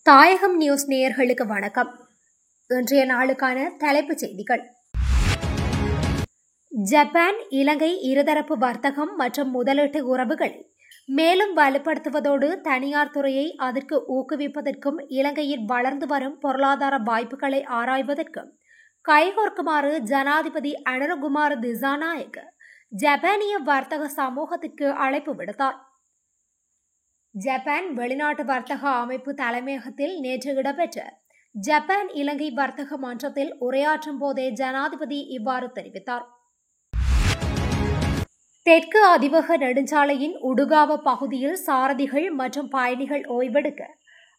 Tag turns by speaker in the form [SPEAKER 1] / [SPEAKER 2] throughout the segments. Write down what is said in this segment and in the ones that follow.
[SPEAKER 1] தாயகம் நியூஸ் நேயர்களுக்கு வணக்கம். இன்றைய நாளுக்கான தலைப்புச் செய்திகள். ஜப்பான் இலங்கை இருதரப்பு வர்த்தகம் மற்றும் முதலீட்டு உறவுகளை மேலும் வலுப்படுத்துவதோடு தனியார் துறையை அதற்கு ஊக்குவிப்பதற்கும் இலங்கையில் வளர்ந்து வரும் பொருளாதார வாய்ப்புகளை ஆராய்வதற்கும் கைகோர்க்குமாறு ஜனாதிபதி அனுரகுமார திசாநாயக்க ஜப்பானிய வர்த்தக சமூகத்திற்கு அழைப்பு விடுத்தார். ஜப்பான் வெளிநாட்டு வர்த்தக அமைப்பு தலைமையகத்தில் நேற்று இடம்பெற்ற ஜப்பான் இலங்கை வர்த்தக மன்றத்தில் உரையாற்றும் போதே ஜனாதிபதி இவ்வாறு தெரிவித்தார். தெற்கு அதிவேக நெடுஞ்சாலையின் உடுகாவ பகுதியில் சாரதிகள் மற்றும் பயணிகள் ஓய்வெடுக்க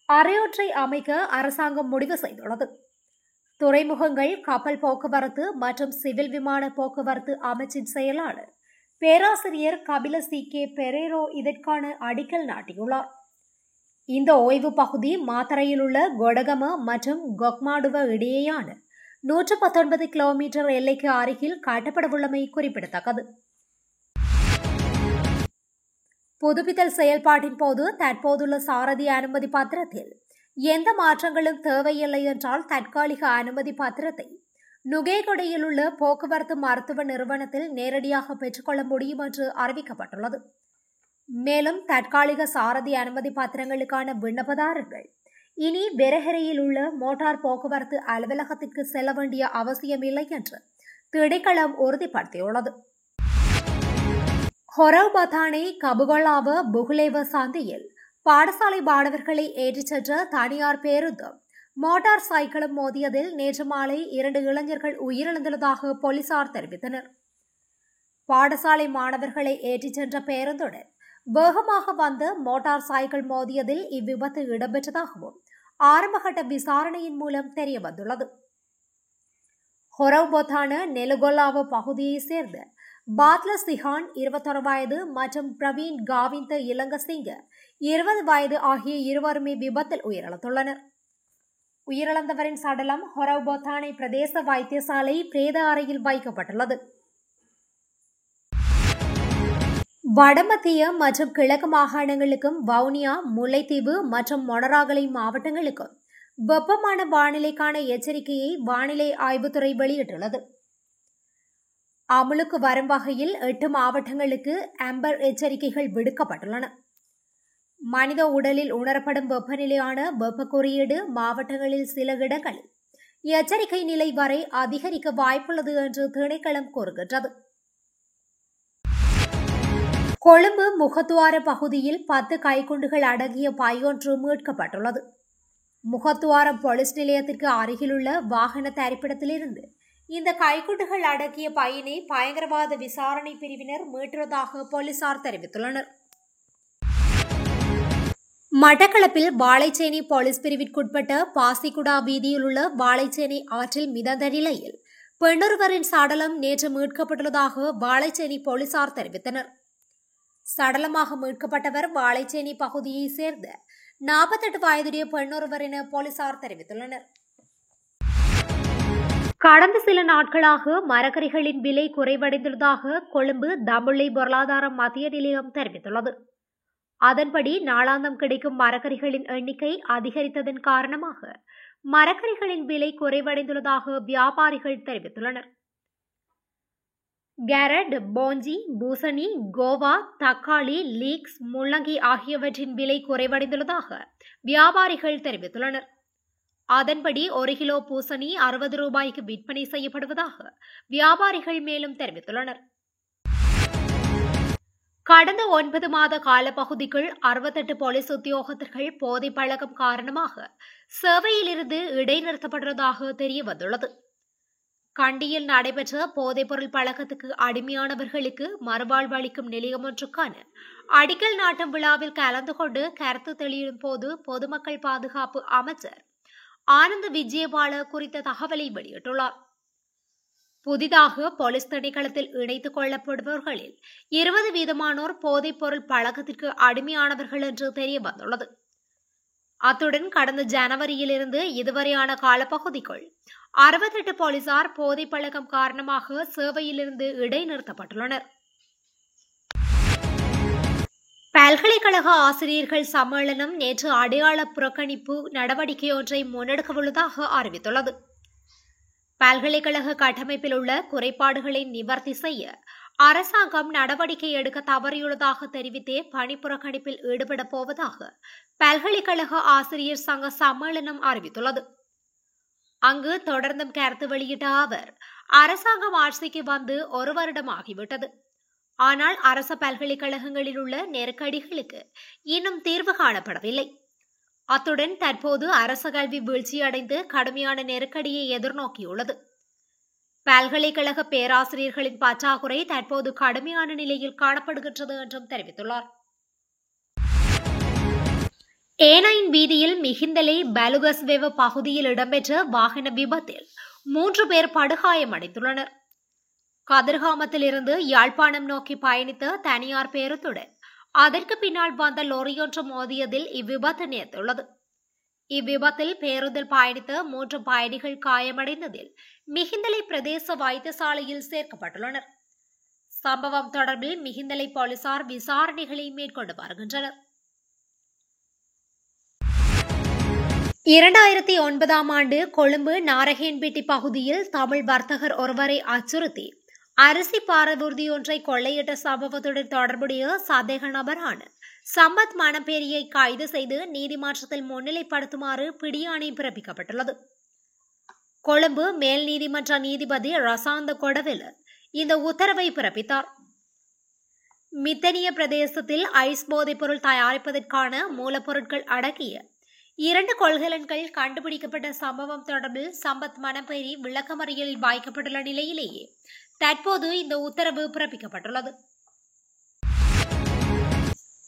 [SPEAKER 1] அரையொற்றை அமைக்க அரசாங்கம் முடிவு செய்துள்ளது. துறைமுகங்கள், கப்பல் போக்குவரத்து மற்றும் சிவில் விமான போக்குவரத்து அமைச்சின் செயலாளர் பேராசிரியர் கபில சி.கே. பெரேரோ இதற்கான அடிக்கல் நாட்டியுள்ளார். இந்த ஓய்வு பகுதி மாத்தறையில் உள்ள கொடகம மற்றும் கொக்மாடுவ இடையேயான 119 கிலோமீட்டர் எல்லைக்கு அருகில் கட்டப்படவுள்ளமை குறிப்பிடத்தக்கது. புதுப்பித்தல் செயல்பாட்டின் போது தற்போதுள்ள சாரதி அனுமதி பத்திரத்தில் எந்த மாற்றங்களும் தேவையில்லை என்றால் தற்காலிக அனுமதி பத்திரத்தை நுகேகொடையில் உள்ள போக்குவரத்து மருத்துவ நிறுவனத்தில் நேரடியாக பெற்றுக்கொள்ள முடியும் என்று அறிவிக்கப்பட்டுள்ளது. மேலும் தற்காலிக சாரதி அனுமதி பத்திரங்களுக்கான விண்ணப்பதாரர்கள் இனி வெரஹரையில் உள்ள மோட்டார் போக்குவரத்து அலுவலகத்திற்கு செல்ல வேண்டிய அவசியமில்லை என்று திணைக்களம் உறுதிப்படுத்தியுள்ளது. ஹொரவ்பத்தானை கபுகொளாவ புகுலேவ சந்தையில் பாடசாலை மாணவர்களை ஏற்றிச் சென்ற தனியார் பேருந்தும் மோட்டார் சைக்கிளும் மோதியதில் நேற்று மாலை 2 இளைஞர்கள் உயிரிழந்துள்ளதாக போலீசார் தெரிவித்தனர். பாடசாலை மாணவர்களை ஏற்றிச் சென்ற பேருந்துடன் வேகமாக வந்த மோட்டார் சைக்கிள் மோதியதில் இவ்விபத்து இடம்பெற்றதாகவும் ஆரம்பகட்ட விசாரணையின் மூலம் தெரியவந்துள்ளது. ஹொரவ்பொத்தான நெலுகொல்லாவ பகுதியைச் சேர்ந்த பாத்ல சிஹான் 21 வயது மற்றும் பிரவீன் காவிந்த இலங்கசிங்க 20 வயது ஆகிய இருவருமே விபத்தில் உயிரிழந்துள்ளனர். உயிரிழந்தவரின் சடலம் ஹொரவ்பொத்தானை பிரதேச வைத்தியசாலை பிரேத அறையில் வைக்கப்பட்டுள்ளது. வடமத்திய மற்றும் கிழக்கு மாகாணங்களுக்கும் வவுனியா, முல்லைத்தீவு மற்றும் மொனராகலை மாவட்டங்களுக்கும் வெப்பமான வானிலைக்கான எச்சரிக்கையை வானிலை ஆய்வுத்துறை வெளியிட்டுள்ளது. அமுலுக்கு வரும் வகையில் 8 மாவட்டங்களுக்கு ஆம்பர் எச்சரிக்கைகள் விடுக்கப்பட்டுள்ளன. மனித உடலில் உணரப்படும் வெப்பநிலையான வெப்ப குறியீடு மாவட்டங்களில் சில இடங்களில் எச்சரிக்கை நிலை வரை அதிகரிக்க வாய்ப்புள்ளது என்று திணைக்களம் கூறுகின்றது. கொழும்பு முகத்துவார பகுதியில் 10 கைக்குண்டுகள் அடங்கிய பையொன்று மீட்கப்பட்டுள்ளது. முகத்துவாரம் போலீஸ் நிலையத்திற்கு அருகிலுள்ள வாகன தரிப்பிடத்திலிருந்து இந்த கைக்குண்டுகள் அடங்கிய பையினை பயங்கரவாத விசாரணை பிரிவினர் மீட்டுள்ளதாக போலீசார் தெரிவித்துள்ளனர். மட்டக்களப்பில் வாழைச்சேனை போலீஸ் பிரிவிற்குட்பட்ட பாசிக்குடா வீதியில் உள்ள வாழைச்சேனை ஆற்றில் மிதந்த நிலையில் பெண்ணொருவரின் சடலம் நேற்று மீட்கப்பட்டுள்ளதாக வாழைச்சேனை போலீசார் தெரிவித்தனர். சடலமாக மீட்கப்பட்டவர் வாழைச்சேனை பகுதியைச் சேர்ந்த 48 வயதுடைய பெண்ணொருவர் என போலீசார் தெரிவித்துள்ளனர். கடந்த சில நாட்களாக மரக்கறிகளின் விலை குறைவடைந்துள்ளதாக கொழும்பு தம்புள்ளை பொருளாதார மத்திய நிலையம் தெரிவித்துள்ளது. அதன்படி நாளாந்தம் கிடைக்கும் மரக்கறிகளின் எண்ணிக்கை அதிகரித்ததன் காரணமாக மரக்கறிகளின் விலை குறைவடைந்துள்ளதாக வியாபாரிகள் தெரிவித்துள்ளனர். கேரட், போஞ்சி, பூசணி, கோவா, தக்காளி, லீக்ஸ், முள்ளங்கி ஆகியவற்றின் விலை குறைவடைந்துள்ளதாக வியாபாரிகள் தெரிவித்துள்ளனர். அதன்படி 1 கிலோ பூசணி 60 ரூபாய்க்கு விற்பனை செய்யப்படுவதாக வியாபாரிகள் மேலும் தெரிவித்துள்ளனர். கடந்த 9 மாத காலப்பகுதிக்குள் 68 போலீஸ் உத்தியோகத்தர்கள் போதை பழக்கம் காரணமாக சேவையிலிருந்து இடைநிறுத்தப்பட்டுள்ளதாக தெரியவந்துள்ளது. கண்டியில் நடைபெற்ற போதைப்பொருள் பழக்கத்துக்கு அடிமையானவர்களுக்கு மறுவாழ்வு அளிக்கும் நிலையம் ஒன்றுக்கான அடிக்கல் நாட்டும் விழாவில் கலந்து கொண்டு கருத்து தெளியும் போது பொதுமக்கள் பாதுகாப்பு அமைச்சர் ஆனந்த் விஜயபால குறித்த தகவலை வெளியிட்டுள்ளார். புதிதாக போலீஸ் திணைக்களத்தில் இணைத்துக் கொள்ளப்படுபவர்களில் 20% போதைப் பொருள் பழக்கத்திற்கு அடிமையானவர்கள் என்று தெரிய வந்துள்ளது. அத்துடன் கடந்த ஜனவரியிலிருந்து இதுவரையான காலப்பகுதிக்குள் 68 போலீசார் போதை பழக்கம் காரணமாக சேவையிலிருந்து இடைநிறுத்தப்பட்டுள்ளனர். பல்கலைக்கழக ஆசிரியர்கள் சம்மேளனம் நேற்று அடையாள புறக்கணிப்பு நடவடிக்கையொன்றை முன்னெடுக்கவுள்ளதாக அறிவித்துள்ளது. பல்கலைக்கழக கட்டமைப்பில் உள்ள குறைபாடுகளை நிவர்த்தி செய்ய அரசாங்கம் நடவடிக்கை எடுக்க தவறியுள்ளதாக தெரிவித்தே பணி புறக்கணிப்பில் ஈடுபடப் போவதாக பல்கலைக்கழக ஆசிரியர் சங்க சம்மேளனம் அறிவித்துள்ளது. அங்கு தொடர்ந்தும் கருத்து வெளியிட்ட அவர், அரசாங்கம் ஆட்சிக்கு வந்து 1 வருடம் ஆகிவிட்டது. ஆனால் அரச பல்கலைக்கழகங்களில் உள்ள நெருக்கடிகளுக்கு இன்னும் தீர்வு காணப்படவில்லை. அத்துடன் தற்போது அரச கல்வி வீழ்ச்சியடைந்து கடுமையான நெருக்கடியை எதிர்நோக்கியுள்ளது. பல்கலைக்கழக பேராசிரியர்களின் பற்றாக்குறை தற்போது கடுமையான நிலையில் காணப்படுகின்றது என்றும் தெரிவித்துள்ளார். ஏனையின் வீதியில் மிகிந்தலை பலுகஸ்வேவ பகுதியில் இடம்பெற்ற வாகன விபத்தில் 3 பேர் படுகாயமடைந்துள்ளனர். கதிர்காமத்தில் இருந்து யாழ்ப்பாணம் நோக்கி பயணித்த தனியார் பேருந்துடன் அதற்கு பின்னால் வந்த லொரியொன்று மோதியதில் இவ்விபத்து நேர்ந்துள்ளது. இவ்விபத்தில் பேருந்தில் பயணித்த 3 பயணிகள் காயமடைந்ததில் மிகிந்தலை பிரதேச வைத்தியசாலையில் சேர்க்கப்பட்டுள்ளனர். சம்பவம் தொடர்பில் மிகிந்தலை போலீசார் விசாரணைகளை மேற்கொண்டு வருகின்றனர். 2009ஆம் ஆண்டு கொழும்பு நாரகேன்பிட்டி பகுதியில் தமிழ் வர்த்தகர் ஒருவரை அச்சுறுத்தி அரிசி பாரவூர்தியொன்றை கொள்ளையிட்ட சம்பவத்துடன் தொடர்புடைய சந்தேக நபரான சம்பத் மணப்பேரியை கைது செய்து நீதிமன்றத்தில் முன்னிலைப்படுத்துமாறு பிடியாணை பிறப்பிக்கப்பட்டுள்ளது. கொழும்பு மேல் நீதிமன்ற நீதிபதி ரசாந்த கொடவில் இந்த உத்தரவை பிறப்பித்தார். மித்தனிய பிரதேசத்தில் ஐஸ் போதைப்பொருள் தயாரிப்பதற்கான மூலப்பொருட்கள் அடங்கிய 2 கொள்கலன்கள் கண்டுபிடிக்கப்பட்ட சம்பவம் தொடர்பில் சம்பத் மணப்பேரி விளக்கமறியலில் வைக்கப்பட்டுள்ள நிலையிலேயே தற்போது இந்த உத்தரவு பிறப்பிக்கப்பட்டுள்ளது.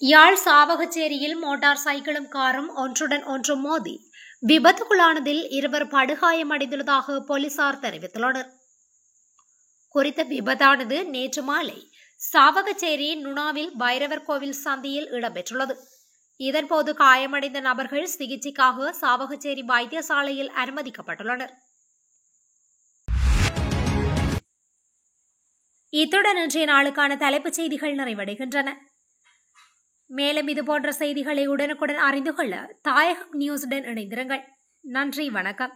[SPEAKER 1] யாழ் சாவகச்சேரியில் மோட்டார் சைக்கிளும் காரும் ஒன்றுடன் ஒன்று மோதி விபத்துக்குள்ளானதில் 2 படுகாயமடைந்துள்ளதாக போலீசார் தெரிவித்துள்ளனர். குறித்த விபத்தானது நேற்று மாலை சாவகச்சேரி நுணாவில் பைரவர் கோவில் சந்தியில் இடம்பெற்றுள்ளது. இதன்போது காயமடைந்த நபர்கள் சிகிச்சைக்காக சாவகச்சேரி வைத்தியசாலையில் அனுமதிக்கப்பட்டுள்ளனர். இத்துடன் இன்றைய நாளுக்கான தலைப்புச் செய்திகள் நிறைவடைகின்றன. மேலும் இதுபோன்ற செய்திகளை உடனுக்குடன் அறிந்து கொள்ள தாயகம் நியூஸுடன் இணைந்திருங்கள். நன்றி, வணக்கம்.